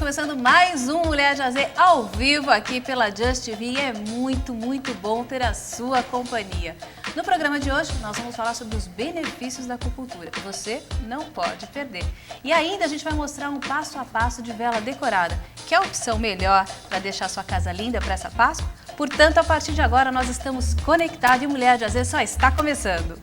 começando mais um Mulher de AZ ao vivo aqui pela Just TV e é muito bom ter a sua companhia. No programa de hoje nós vamos falar sobre os benefícios da acupuntura, que você não pode perder. E ainda a gente vai mostrar um passo a passo de vela decorada, que é a opção melhor para deixar sua casa linda para essa Páscoa. Portanto, a partir de agora nós estamos conectados e Mulher de AZ só está começando.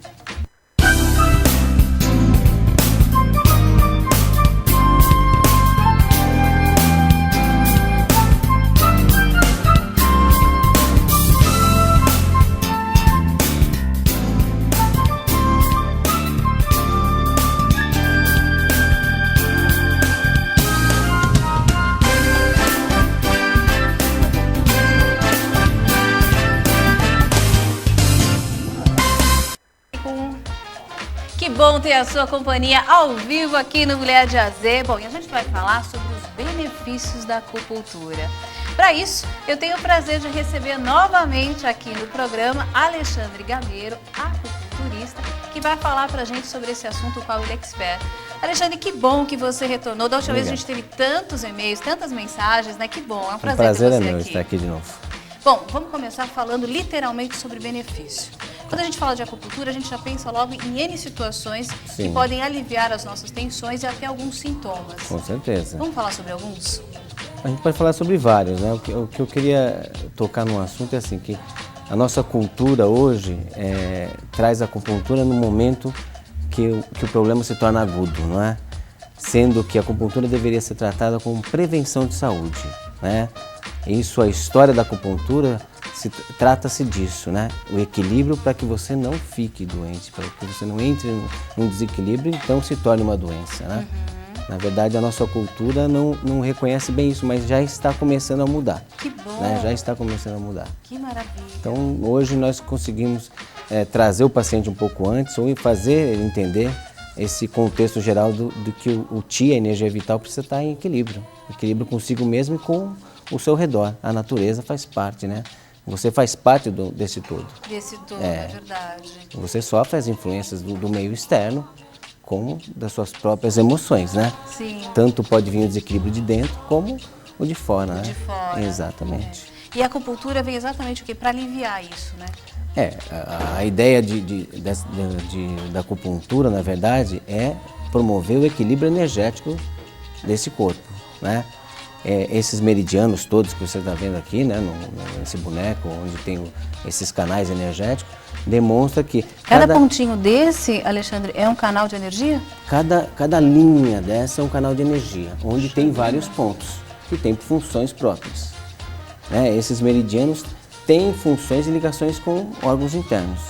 Que bom ter a sua companhia ao vivo aqui no Mulher de AZ. Bom, e a gente vai falar sobre os benefícios da acupuntura. Para isso, eu tenho o prazer de receber novamente aqui no programa Alexandre Gameiro, acupunturista, que vai falar para a gente sobre esse assunto, o qual ele é expert. Alexandre, que bom que você retornou. Da última vez a gente teve tantos e-mails, tantas mensagens, né? Que bom, é um prazer ter você é meu estar aqui de novo. Bom, vamos começar falando literalmente sobre benefício. Quando a gente fala de acupuntura, a gente já pensa logo em N situações que podem aliviar as nossas tensões e até alguns sintomas. Com certeza. Vamos falar sobre alguns? A gente pode falar sobre vários, né? O que eu queria tocar num assunto é assim, que a nossa cultura hoje traz a acupuntura no momento que o problema se torna agudo, não é? Sendo que a acupuntura deveria ser tratada como prevenção de saúde, né? Isso, a história da acupuntura, trata-se disso, né? O equilíbrio para que você não fique doente, para que você não entre num desequilíbrio e então se torne uma doença, né? Na verdade, a nossa cultura não reconhece bem isso, mas já está começando a mudar. Que bom! Né? Já está começando a mudar. Que maravilha! Então, hoje nós conseguimos trazer o paciente um pouco antes ou fazer ele entender esse contexto geral do que o Ti, a energia vital, precisa estar em equilíbrio. Equilíbrio consigo mesmo e com o seu redor. A natureza faz parte, né? Você faz parte desse todo. Desse todo, é verdade. Você sofre as influências do meio externo, como das suas próprias emoções, né? Sim. Tanto pode vir o desequilíbrio de dentro, como o de fora, né? De fora. Exatamente. E a acupuntura vem exatamente o quê? Para aliviar isso, né? A ideia da acupuntura, na verdade, é promover o equilíbrio energético desse corpo, né? Esses meridianos todos que você está vendo aqui, né, nesse boneco, onde tem esses canais energéticos, demonstra que... Cada pontinho desse, Alexandre, é um canal de energia? Cada linha dessa é um canal de energia, onde tem vários pontos, que têm funções próprias. Né? Esses meridianos têm funções e ligações com órgãos internos.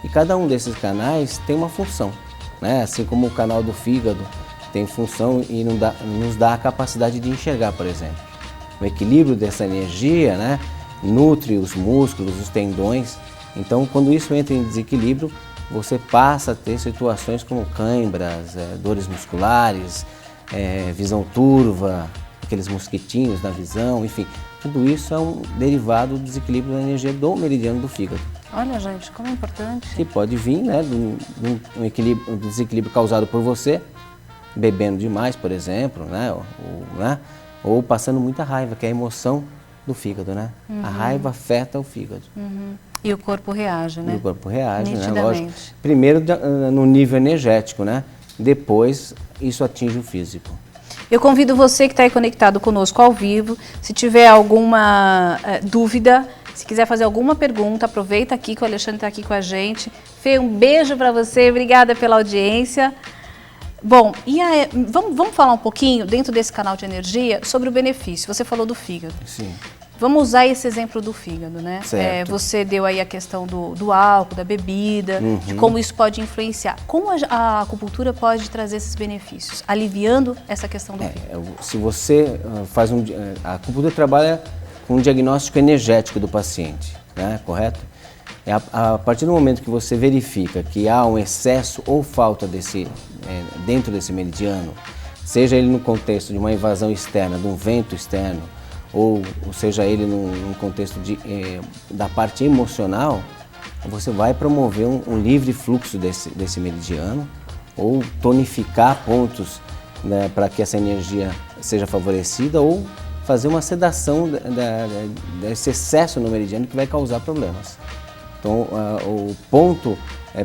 E cada um desses canais tem uma função, né? Assim como o canal do fígado tem função e nos dá a capacidade de enxergar, por exemplo. O equilíbrio dessa energia, né, nutre os músculos, os tendões. Então, quando isso entra em desequilíbrio, você passa a ter situações como cãibras, dores musculares, visão turva, aqueles mosquitinhos na visão, enfim. Tudo isso é um derivado do desequilíbrio da energia do meridiano do fígado. Olha, gente, como é importante. Que pode vir, né, um desequilíbrio causado por você, bebendo demais, por exemplo, né? Ou passando muita raiva, que é a emoção do fígado, né? A raiva afeta o fígado. E o corpo reage, né? E o corpo reage, né? Nitidamente. Lógico. Primeiro no nível energético, né? Depois isso atinge o físico. Eu convido você que está aí conectado conosco ao vivo, se tiver alguma dúvida, se quiser fazer alguma pergunta, aproveita aqui que o Alexandre está aqui com a gente. Fê, um beijo para você, obrigada pela audiência. Bom, e vamos falar um pouquinho, dentro desse canal de energia, sobre o benefício. Você falou do fígado. Sim. Vamos usar esse exemplo do fígado, né? Certo. Você deu aí a questão do álcool, da bebida, de como isso pode influenciar. Como a acupuntura pode trazer esses benefícios, aliviando essa questão do fígado? Se você faz a acupuntura trabalha com um diagnóstico energético do paciente, né? Correto? A partir do momento que você verifica que há um excesso ou falta dentro desse meridiano, seja ele no contexto de uma invasão externa, de um vento externo, ou seja ele num contexto da parte emocional, você vai promover um livre fluxo desse meridiano ou tonificar pontos né, para que essa energia seja favorecida ou fazer uma sedação desse excesso no meridiano que vai causar problemas. Então, o ponto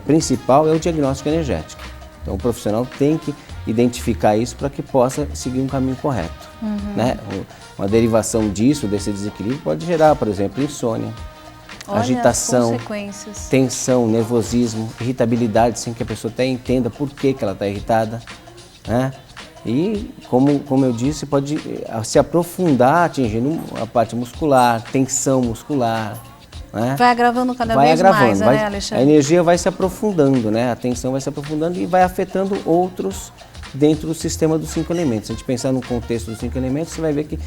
principal é o diagnóstico energético. Então, o profissional tem que identificar isso para que possa seguir um caminho correto. Né? Uma derivação disso, desse desequilíbrio, pode gerar, por exemplo, insônia, agitação, tensão, nervosismo, irritabilidade, sem que a pessoa até entenda por que ela está irritada, né? E, como eu disse, pode se aprofundar, atingindo a parte muscular, tensão muscular, né? Vai agravando cada vez mais, né, Alexandre? A energia vai se aprofundando, né? A tensão vai se aprofundando e vai afetando outros dentro do sistema dos 5 elementos. Se a gente pensar no contexto dos 5 elementos, você vai ver que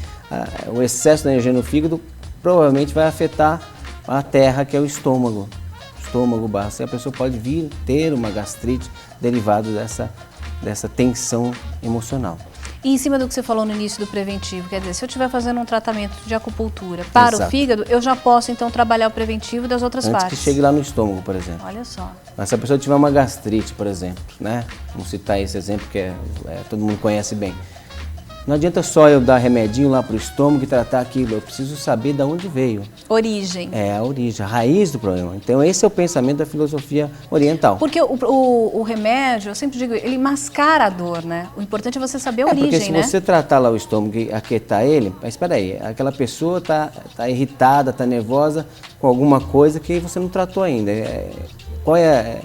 o excesso de energia no fígado provavelmente vai afetar a terra, que é o estômago. Estômago baixo. E a pessoa pode vir ter uma gastrite derivada dessa tensão emocional. E em cima do que você falou no início do preventivo, quer dizer, se eu estiver fazendo um tratamento de acupuntura para o fígado, eu já posso então trabalhar o preventivo das outras partes. Antes que chegue lá no estômago, por exemplo. Olha só. Mas se a pessoa tiver uma gastrite, por exemplo, né? Vamos citar esse exemplo que todo mundo conhece bem. Não adianta só eu dar remedinho lá para o estômago e tratar aquilo, eu preciso saber de onde veio. Origem. É, a origem, a raiz do problema. Então esse é o pensamento da filosofia oriental. Porque o remédio, eu sempre digo, ele mascara a dor, né? O importante é você saber a origem, porque se você tratar lá o estômago e aquietar ele, mas espera aí, aquela pessoa tá irritada, tá nervosa com alguma coisa que você não tratou ainda. Qual é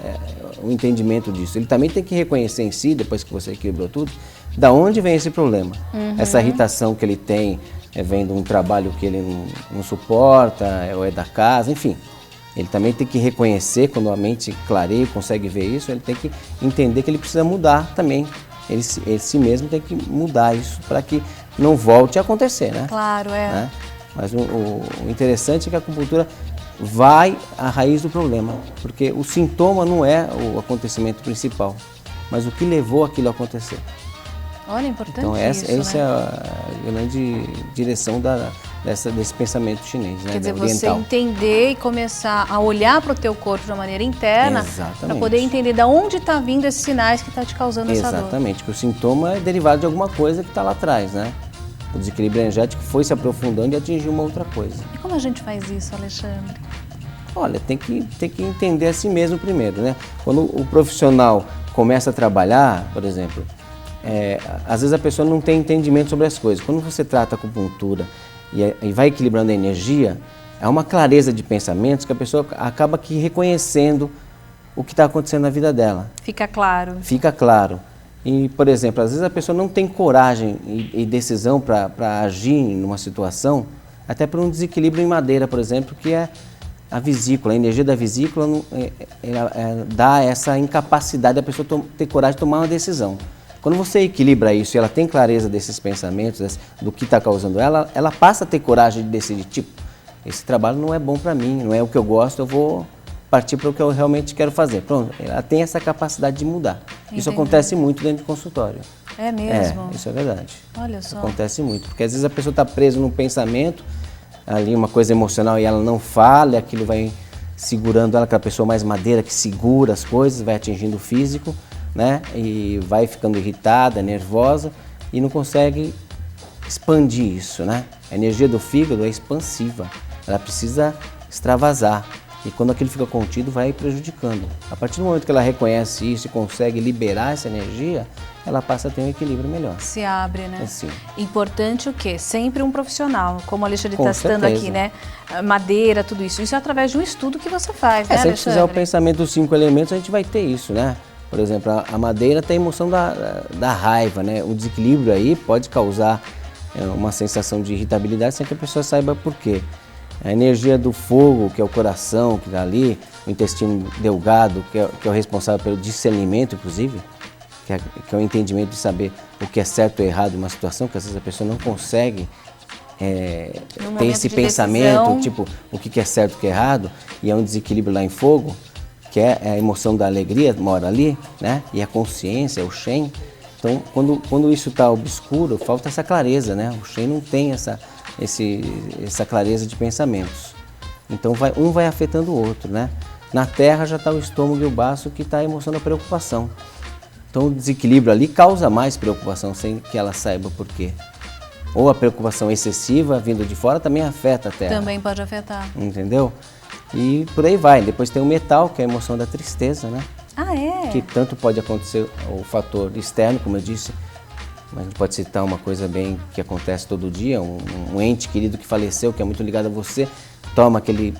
o entendimento disso? Ele também tem que reconhecer em si, depois que você equilibrou tudo, da onde vem esse problema. Essa irritação que ele tem vem de um trabalho que ele não suporta, ou é da casa, enfim. Ele também tem que reconhecer, quando a mente clareia e consegue ver isso, ele tem que entender que ele precisa mudar também. Ele si mesmo tem que mudar isso para que não volte a acontecer, né? Claro, né? Mas o interessante é que a acupuntura vai à raiz do problema, porque o sintoma não é o acontecimento principal, mas o que levou aquilo a acontecer. Olha, é importante então, essa né? é a grande direção desse pensamento chinês, né? Quer dizer, oriental. você entender e começar a olhar para o teu corpo de uma maneira interna, para poder entender de onde está vindo esses sinais que está te causando essa dor. Exatamente, porque o sintoma é derivado de alguma coisa que está lá atrás, né? O desequilíbrio energético foi se aprofundando e atingiu uma outra coisa. E como a gente faz isso, Alexandre? Olha, tem que entender a si mesmo primeiro, né? Quando o profissional começa a trabalhar, por exemplo, às vezes a pessoa não tem entendimento sobre as coisas. Quando você trata a acupuntura e vai equilibrando a energia, é uma clareza de pensamentos que a pessoa acaba que reconhecendo o que está acontecendo na vida dela. Fica claro. Fica claro. E, por exemplo, às vezes a pessoa não tem coragem e decisão para agir numa situação, até por um desequilíbrio em madeira, por exemplo, que é a vesícula. A energia da vesícula dá essa incapacidade da pessoa ter coragem de tomar uma decisão. Quando você equilibra isso e ela tem clareza desses pensamentos, do que está causando ela passa a ter coragem de decidir, tipo, esse trabalho não é bom para mim, não é o que eu gosto, eu vou partir para o que eu realmente quero fazer. Pronto, ela tem essa capacidade de mudar. Entendi. Isso acontece muito dentro do consultório. É mesmo? Isso é verdade. Olha só. Acontece muito, porque às vezes a pessoa está presa num pensamento, ali uma coisa emocional, e ela não fala, e aquilo vai segurando ela, aquela pessoa mais madeira que segura as coisas, vai atingindo o físico, né? E vai ficando irritada, nervosa, e não consegue expandir isso, né? A energia do fígado é expansiva, ela precisa extravasar. E quando aquilo fica contido, vai prejudicando. A partir do momento que ela reconhece isso e consegue liberar essa energia, ela passa a ter um equilíbrio melhor. Se abre, né? Assim. Importante o quê? Sempre um profissional, como a Alexandre está citando aqui, né? Madeira, tudo isso. Isso é através de um estudo que você faz, né, se a gente Alexandre? fizer o pensamento dos 5 elementos, a gente vai ter isso, né? Por exemplo, a madeira tem a emoção da raiva, né? O desequilíbrio aí pode causar uma sensação de irritabilidade sem que a pessoa saiba por quê. A energia do fogo, que é o coração que está ali, o intestino delgado, que é o responsável pelo discernimento, inclusive, que é o entendimento de saber o que é certo ou errado em uma situação, que às vezes a pessoa não consegue ter esse pensamento, decisão, tipo, o que é certo e o que é errado, e é um desequilíbrio lá em fogo, que é a emoção da alegria, mora ali, né? E a consciência, o Shen. Então, quando isso está obscuro, falta essa clareza, né? O Shen não tem essa clareza de pensamentos. Então um vai afetando o outro, né? Na terra já está o estômago e o baço, que está a emoção da preocupação. Então o desequilíbrio ali causa mais preocupação sem que ela saiba por quê. Ou a preocupação excessiva vindo de fora também afeta a Terra. Também pode afetar. Entendeu? E por aí vai. Depois tem o metal, que é a emoção da tristeza, né? Ah, é? Que tanto pode acontecer o fator externo, como eu disse, mas a gente pode citar uma coisa bem que acontece todo dia, um ente querido que faleceu, que é muito ligado a você, toma aquele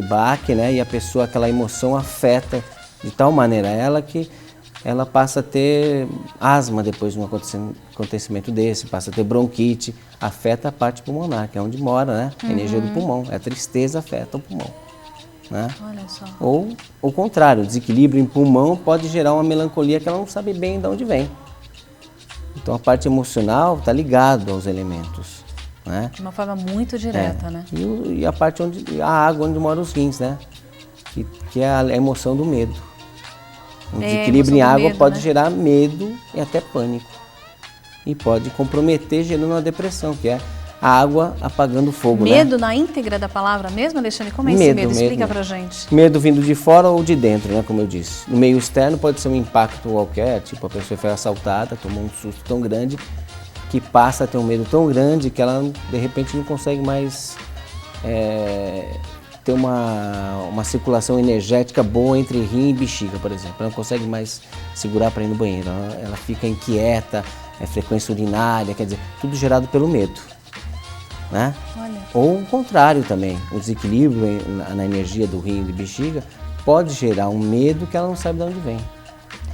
baque, né? E a pessoa, aquela emoção afeta de tal maneira ela que ela passa a ter asma depois de um acontecimento desse, passa a ter bronquite, afeta a parte pulmonar, que é onde mora, né? A energia do pulmão, a tristeza afeta o pulmão. Né? Olha só. Ou o contrário, o desequilíbrio em pulmão pode gerar uma melancolia que ela não sabe bem de onde vem. Então a parte emocional está ligada aos elementos. Né? De uma forma muito direta, né? E a parte a água onde moram os rins, né? Que é a emoção do medo. Um desequilíbrio em água pode gerar medo e até pânico. E pode comprometer, gerando uma depressão, que é a água apagando o fogo. Medo, né? na íntegra da palavra mesmo, Alexandre? Como é esse medo? Explica pra gente. Medo vindo de fora ou de dentro, né? Como eu disse. No meio externo pode ser um impacto qualquer, tipo a pessoa foi assaltada, tomou um susto tão grande que passa a ter um medo tão grande que ela de repente não consegue mais ter uma circulação energética boa entre rim e bexiga, por exemplo. Ela não consegue mais segurar para ir no banheiro, ela fica inquieta, frequência urinária, quer dizer, tudo gerado pelo medo. Né? Olha. Ou o contrário também, o desequilíbrio na energia do rim e de bexiga pode gerar um medo que ela não sabe de onde vem.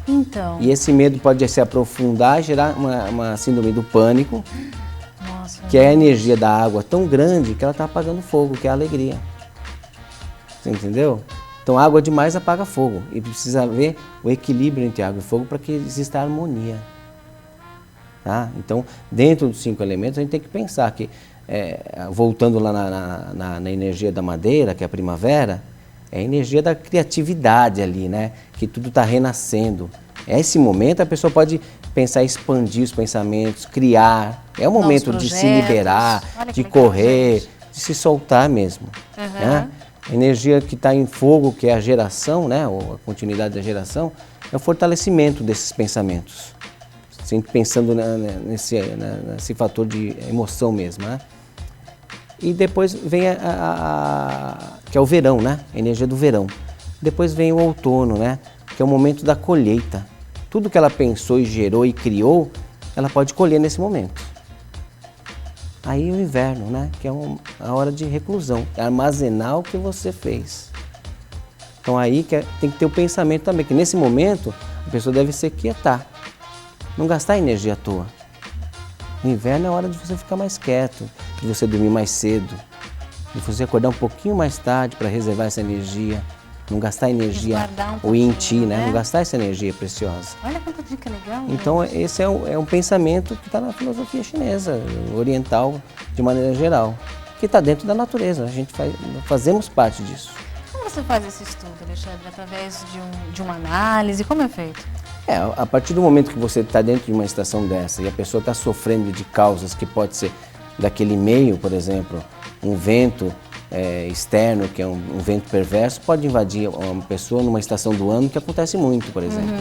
Então. E esse medo pode se aprofundar e gerar uma síndrome do pânico, Nossa, que é a energia da água tão grande que ela está apagando fogo, que é a alegria. Você entendeu? Então água demais apaga fogo e precisa haver o equilíbrio entre água e fogo para que exista a harmonia. Tá? Então, dentro dos 5 elementos, a gente tem que pensar que voltando lá na energia da madeira, que é a primavera, é a energia da criatividade ali, né? Que tudo está renascendo. Esse momento a pessoa pode pensar em expandir os pensamentos, criar. É o momento de se liberar, de correr, de se soltar mesmo. Né? A energia que está em fogo, que é a geração, né? Ou a continuidade da geração, é o fortalecimento desses pensamentos. Sempre pensando nesse fator de emoção mesmo, né? E depois vem que é o verão, né? A energia do verão. Depois vem o outono, né? Que é o momento da colheita. Tudo que ela pensou e gerou e criou, ela pode colher nesse momento. Aí o inverno, né? Que é a hora de reclusão, é armazenar o que você fez. Então aí tem que ter o pensamento também, que nesse momento a pessoa deve se quietar, não gastar energia à toa. No inverno é a hora de você ficar mais quieto, de você dormir mais cedo, de você acordar um pouquinho mais tarde para reservar essa energia, não gastar energia em ti, né? Não gastar essa energia preciosa. Olha quanta dica legal. Então esse é um pensamento que está na filosofia chinesa, oriental de maneira geral, que está dentro da natureza, fazemos parte disso. Como você faz esse estudo, Alexandre? Através de uma análise? Como é feito? A partir do momento que você está dentro de uma estação dessa e a pessoa está sofrendo de causas que pode ser daquele meio, por exemplo, um vento externo, que é um vento perverso, pode invadir uma pessoa numa estação do ano, que acontece muito, por exemplo.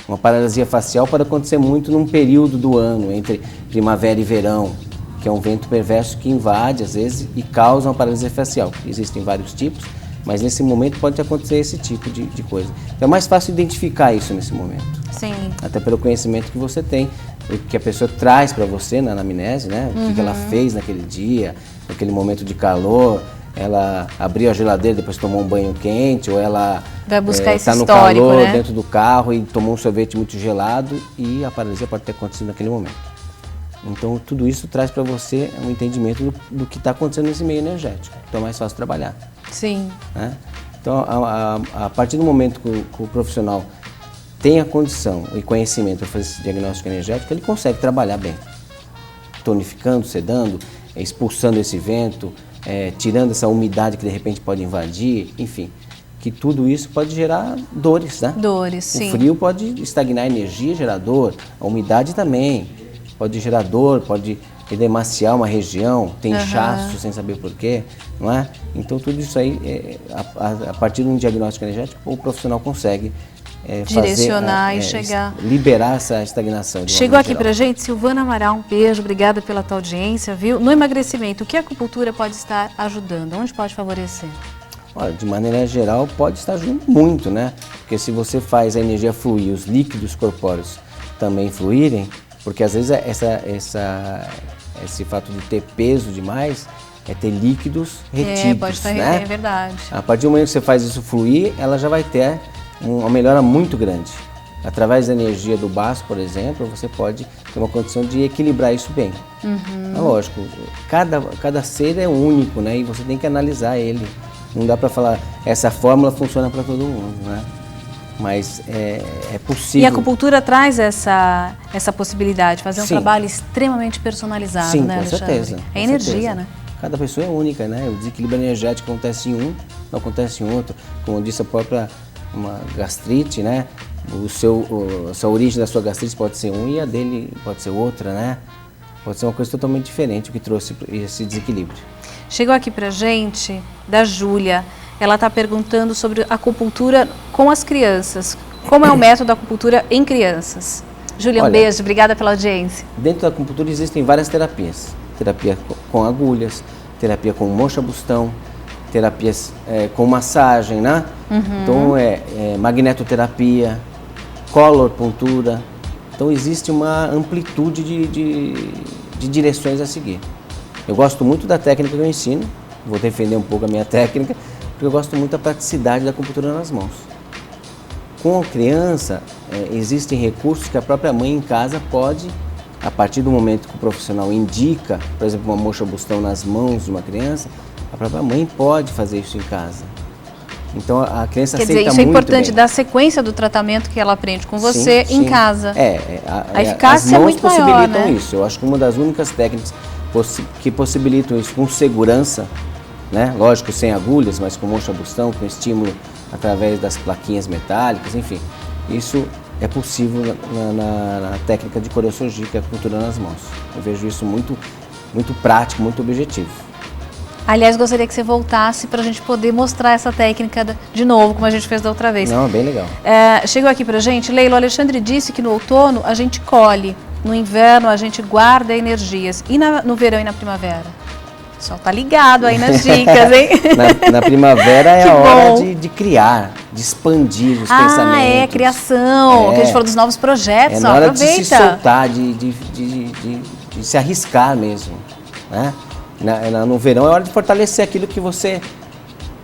Uma paralisia facial pode acontecer muito num período do ano, entre primavera e verão, que é um vento perverso que invade, às vezes, e causa uma paralisia facial. Existem vários tipos, mas nesse momento pode acontecer esse tipo de coisa. Então é mais fácil identificar isso nesse momento. Sim. Até pelo conhecimento que você tem, o que a pessoa traz para você na anamnese, né? O que ela fez naquele dia, naquele momento de calor, ela abriu a geladeira, depois tomou um banho quente, ou ela vai buscar esse no histórico, calor, né? dentro do carro e tomou um sorvete muito gelado e a paralisia pode ter acontecido naquele momento. Então tudo isso traz para você um entendimento do que está acontecendo nesse meio energético. Então é mais fácil trabalhar. Sim. Né? Então a partir do momento que o profissional tem a condição e conhecimento para fazer esse diagnóstico energético, ele consegue trabalhar bem, tonificando, sedando, expulsando esse vento, tirando essa umidade que de repente pode invadir, enfim, que tudo isso pode gerar dores, né? Dores, sim. O frio pode estagnar a energia, gerar dor, a umidade também pode gerar dor, pode edemaciar uma região, ter inchaço sem saber porquê, não é? Então tudo isso aí, a partir de um diagnóstico energético, o profissional consegue direcionar e chegar. Liberar essa estagnação. Chegou aqui pra gente Silvana Amaral, um beijo, obrigada pela tua audiência, viu? No emagrecimento, o que a acupuntura pode estar ajudando? Onde pode favorecer? Olha, de maneira geral, pode estar ajudando muito, né? Porque se você faz a energia fluir, os líquidos corpóreos também fluírem, porque às vezes esse fato de ter peso demais é ter líquidos retidos, pode estar, né? É verdade. A partir do momento que você faz isso fluir, ela já vai ter uma melhora muito grande. Através da energia do baço, por exemplo, você pode ter uma condição de equilibrar isso bem. É lógico, cada ser é único, né? E você tem que analisar ele. Não dá para falar, essa fórmula funciona para todo mundo, né? Mas é possível. E a acupuntura traz essa possibilidade, fazer um trabalho extremamente personalizado, sim, né, com certeza. É energia, né? Cada pessoa é única, né? O desequilíbrio energético acontece em um, não acontece em outro. Como eu disse, a própria uma gastrite, né? A origem da sua gastrite pode ser um e a dele pode ser outra, né? Pode ser uma coisa totalmente diferente o que trouxe esse desequilíbrio. Chegou aqui pra gente, da Júlia. Ela está perguntando sobre acupuntura com as crianças. Como é o método da acupuntura em crianças? Júlia, um beijo, obrigada pela audiência. Dentro da acupuntura existem várias terapias. Terapia com agulhas, terapia com mocha-bustão, terapias com massagem, né? Então magnetoterapia, color puntura. Então existe uma amplitude de direções a seguir. Eu gosto muito da técnica que eu ensino, vou defender um pouco a minha técnica, porque eu gosto muito da praticidade da acupuntura nas mãos. Com a criança, existem recursos que a própria mãe em casa pode, a partir do momento que o profissional indica, por exemplo, uma mocha-bustão nas mãos de uma criança, a própria mãe pode fazer isso em casa. Então a criança aceita muito bem. Quer dizer, isso é importante dar sequência do tratamento que ela aprende com você em casa. A eficácia é muito maior, possibilitam isso. Eu acho que uma das únicas técnicas que possibilitam isso com segurança, né? Lógico, sem agulhas, mas com mocha-bustão, com estímulo através das plaquinhas metálicas, enfim. Isso é possível na técnica de corossogia, que é a acupuntura nas mãos. Eu vejo isso muito prático, muito objetivo. Aliás, gostaria que você voltasse para a gente poder mostrar essa técnica de novo, como a gente fez da outra vez. Não, bem legal. Chegou aqui pra gente, Leila, o Alexandre disse que no outono a gente colhe, no inverno a gente guarda energias. E no verão e na primavera? O pessoal tá ligado aí nas dicas, hein? Na primavera é a hora de criar, de expandir os pensamentos. Criação, que a gente falou dos novos projetos, na hora aproveita. De se soltar, de se arriscar mesmo, né? No verão é hora de fortalecer aquilo que você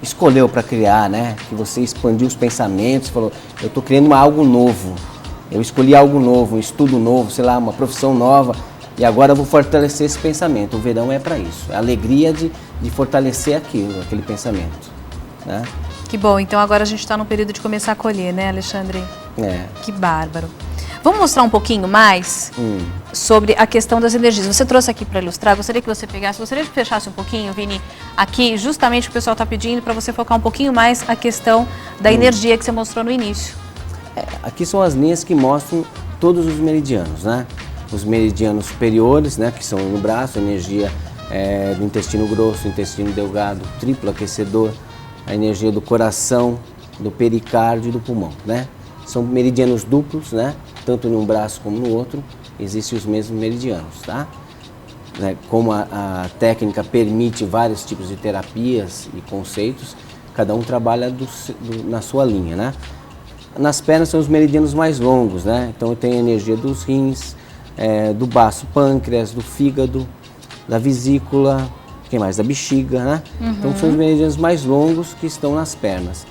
escolheu para criar, né? Que você expandiu os pensamentos, falou, eu estou criando algo novo, eu escolhi algo novo, um estudo novo, sei lá, uma profissão nova, e agora eu vou fortalecer esse pensamento. O verão é para isso, é a alegria de fortalecer aquele pensamento, né? Que bom, então agora a gente está no período de começar a colher, né, Alexandre? Que bárbaro. Vamos mostrar um pouquinho mais sobre a questão das energias. Você trouxe aqui para ilustrar, gostaria que você pegasse, gostaria que fechasse um pouquinho, Vini, aqui justamente o pessoal está pedindo para você focar um pouquinho mais a questão da energia que você mostrou no início. Aqui são as linhas que mostram todos os meridianos, né? Os meridianos superiores, né, que são no braço, a energia do intestino grosso, intestino delgado, triplo aquecedor, a energia do coração, do pericárdio e do pulmão, né? São meridianos duplos, né? Tanto num braço como no outro, existem os mesmos meridianos, tá? Como a técnica permite vários tipos de terapias e conceitos, cada um trabalha na sua linha, né? Nas pernas são os meridianos mais longos, né? Então tem a energia dos rins, do baço pâncreas, do fígado, da vesícula, quem mais? Da bexiga, né? Então são os meridianos mais longos que estão nas pernas.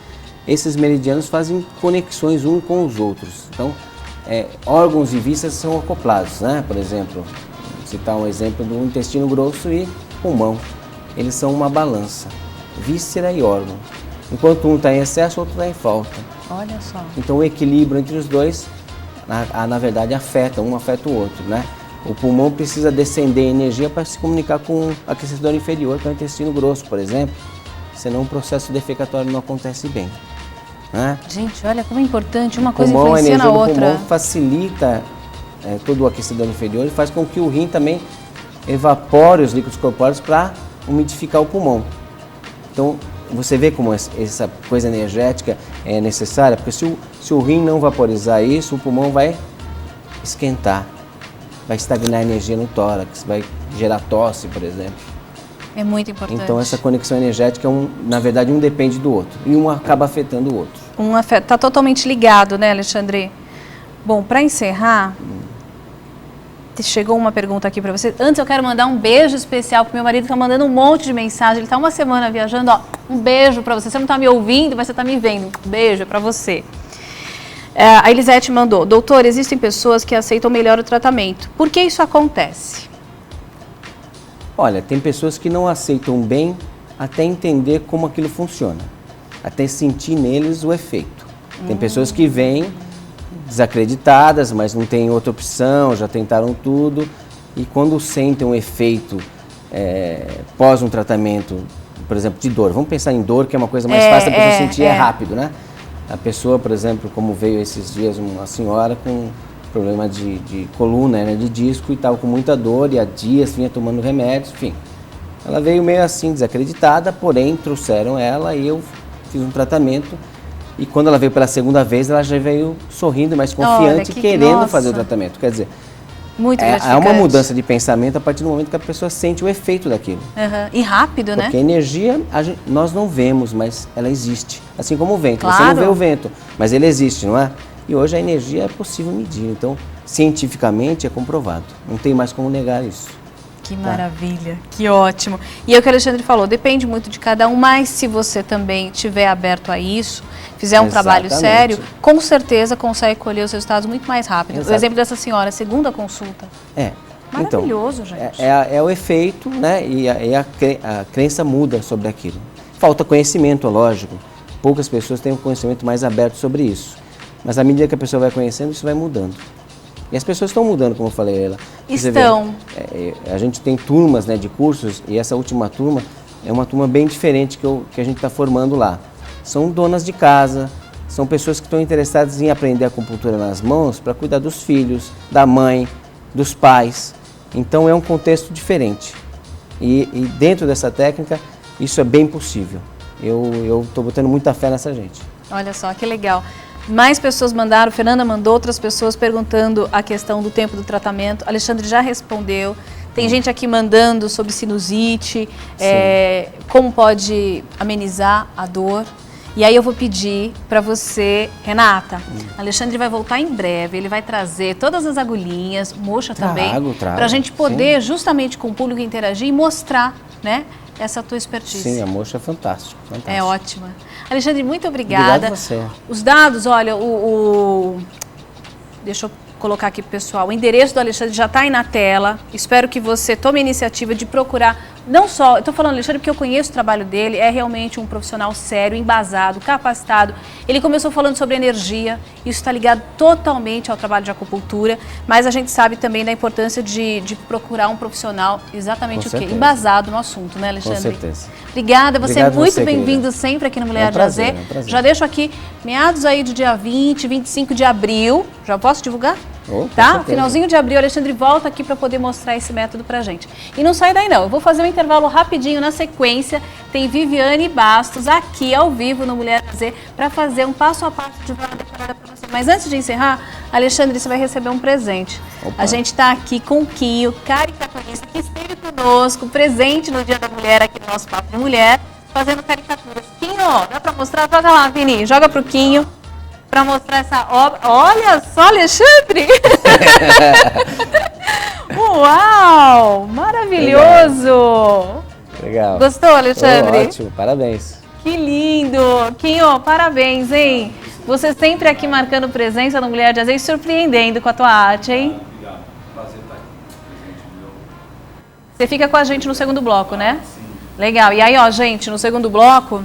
Esses meridianos fazem conexões uns com os outros. Então, órgãos e vísceras são acoplados, né? Por exemplo, vou citar um exemplo do intestino grosso e pulmão. Eles são uma balança, víscera e órgão. Enquanto um está em excesso, o outro está em falta. Olha só. Então o equilíbrio entre os dois, na verdade, um afeta o outro, né? O pulmão precisa descender energia para se comunicar com o aquecedor inferior, que é o intestino grosso, por exemplo. Senão o processo defecatório não acontece bem, né? Gente, olha como é importante, uma coisa influencia na outra. O pulmão facilita todo o aquecedor inferior e faz com que o rim também evapore os líquidos corpóreos para umidificar o pulmão. Então, você vê como essa coisa energética é necessária, porque se o rim não vaporizar isso, o pulmão vai esquentar, vai estagnar a energia no tórax, vai gerar tosse, por exemplo. É muito importante. Então essa conexão energética, na verdade, um depende do outro e um acaba afetando o outro. Está totalmente ligado, né, Alexandre? Bom, para encerrar, chegou uma pergunta aqui para você. Antes eu quero mandar um beijo especial pro meu marido, que está mandando um monte de mensagem. Ele está uma semana viajando, ó. Um beijo para você. Você não está me ouvindo, mas você está me vendo. Um beijo para você. A Elisete mandou: doutor, existem pessoas que aceitam melhor o tratamento. Por que isso acontece? Olha, tem pessoas que não aceitam bem até entender como aquilo funciona, até sentir neles o efeito. Tem pessoas que vêm desacreditadas, mas não tem outra opção, já tentaram tudo, e quando sentem um efeito pós um tratamento, por exemplo, de dor, vamos pensar em dor, que é uma coisa mais fácil da pessoa sentir, é rápido, né? A pessoa, por exemplo, como veio esses dias uma senhora com problema de coluna, de disco, e estava com muita dor, e há dias vinha tomando remédios, enfim. Ela veio meio assim, desacreditada, porém trouxeram ela e eu fiz um tratamento. E quando ela veio pela segunda vez, ela já veio sorrindo, mais confiante, querendo fazer o tratamento. Quer dizer, muito gratificante. Há uma mudança de pensamento a partir do momento que a pessoa sente o efeito daquilo. E rápido, né? Porque a energia, nós não vemos, mas ela existe. Assim como o vento. Claro. Você não vê o vento, mas ele existe, não é? E hoje a energia é possível medir. Então, cientificamente é comprovado. Não tem mais como negar isso. Que maravilha, que ótimo. E é o que o Alexandre falou, depende muito de cada um, mas se você também estiver aberto a isso, fizer um trabalho sério, com certeza consegue colher os resultados muito mais rápido. Exato. O exemplo dessa senhora, segunda consulta. Maravilhoso, então, gente. É o efeito, né? E a crença muda sobre aquilo. Falta conhecimento, é lógico. Poucas pessoas têm um conhecimento mais aberto sobre isso. Mas à medida que a pessoa vai conhecendo, isso vai mudando. E as pessoas estão mudando, como eu falei. Estão. A gente tem turmas, né, de cursos, e essa última turma é uma turma bem diferente que a gente está formando lá. São donas de casa, são pessoas que estão interessadas em aprender a acupuntura nas mãos para cuidar dos filhos, da mãe, dos pais. Então é um contexto diferente. E dentro dessa técnica, isso é bem possível. Eu estou botando muita fé nessa gente. Olha só, que legal. Mais pessoas mandaram, Fernanda mandou, outras pessoas perguntando a questão do tempo do tratamento. Alexandre já respondeu. Tem gente aqui mandando sobre sinusite, como pode amenizar a dor. E aí eu vou pedir para você, Renata, Alexandre vai voltar em breve, ele vai trazer todas as agulhinhas, moxa também, para a gente poder justamente com o público interagir e mostrar, né, essa tua expertise. Sim, a moxa é fantástico. É ótima. Alexandre, muito obrigada. Obrigado a você. Os dados, olha, deixa eu colocar aqui pro pessoal, o endereço do Alexandre já está aí na tela. Espero que você tome a iniciativa de procurar, não só, eu estou falando Alexandre porque eu conheço o trabalho dele, é realmente um profissional sério, embasado, capacitado. Ele começou falando sobre energia, isso está ligado totalmente ao trabalho de acupuntura, mas a gente sabe também da importância de procurar um profissional exatamente o quê? Embasado no assunto, né, Alexandre? Com certeza. Obrigada, você é muito bem-vindo sempre aqui no Mulher de AZ. Já deixo aqui, meados aí do dia 20, 25 de abril, já posso divulgar? Tá? Finalzinho de abril, o Alexandre volta aqui para poder mostrar esse método pra gente. E não sai daí não, eu vou fazer um intervalo rapidinho na sequência. Tem Viviane Bastos aqui ao vivo no Mulher AZ para fazer um passo a passo de vela decorada para você. Mas antes de encerrar, Alexandre, você vai receber um presente. A gente está aqui com o Quinho, caricaturista, que esteve conosco, presente no Dia da Mulher aqui no nosso Papo de Mulher, fazendo caricaturas. Quinho, dá para mostrar? Joga lá, Vini, joga pro Quinho. Para mostrar essa obra. Olha só, Alexandre! Uau! Maravilhoso! Legal. Gostou, Alexandre? Ótimo, parabéns. Que lindo! Quinho, parabéns, hein? Você sempre aqui marcando presença no Mulher de AZ e surpreendendo com a tua arte, hein? Obrigado. Prazer estar aqui. Presente meu. Você fica com a gente no segundo bloco, né? Sim. Legal. E aí, ó, gente, no segundo bloco,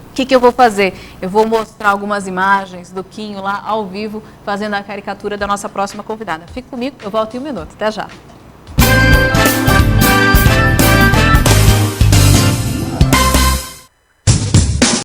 o que eu vou fazer? Eu vou mostrar algumas imagens do Quinho lá ao vivo, fazendo a caricatura da nossa próxima convidada. Fique comigo, eu volto em um minuto. Até já.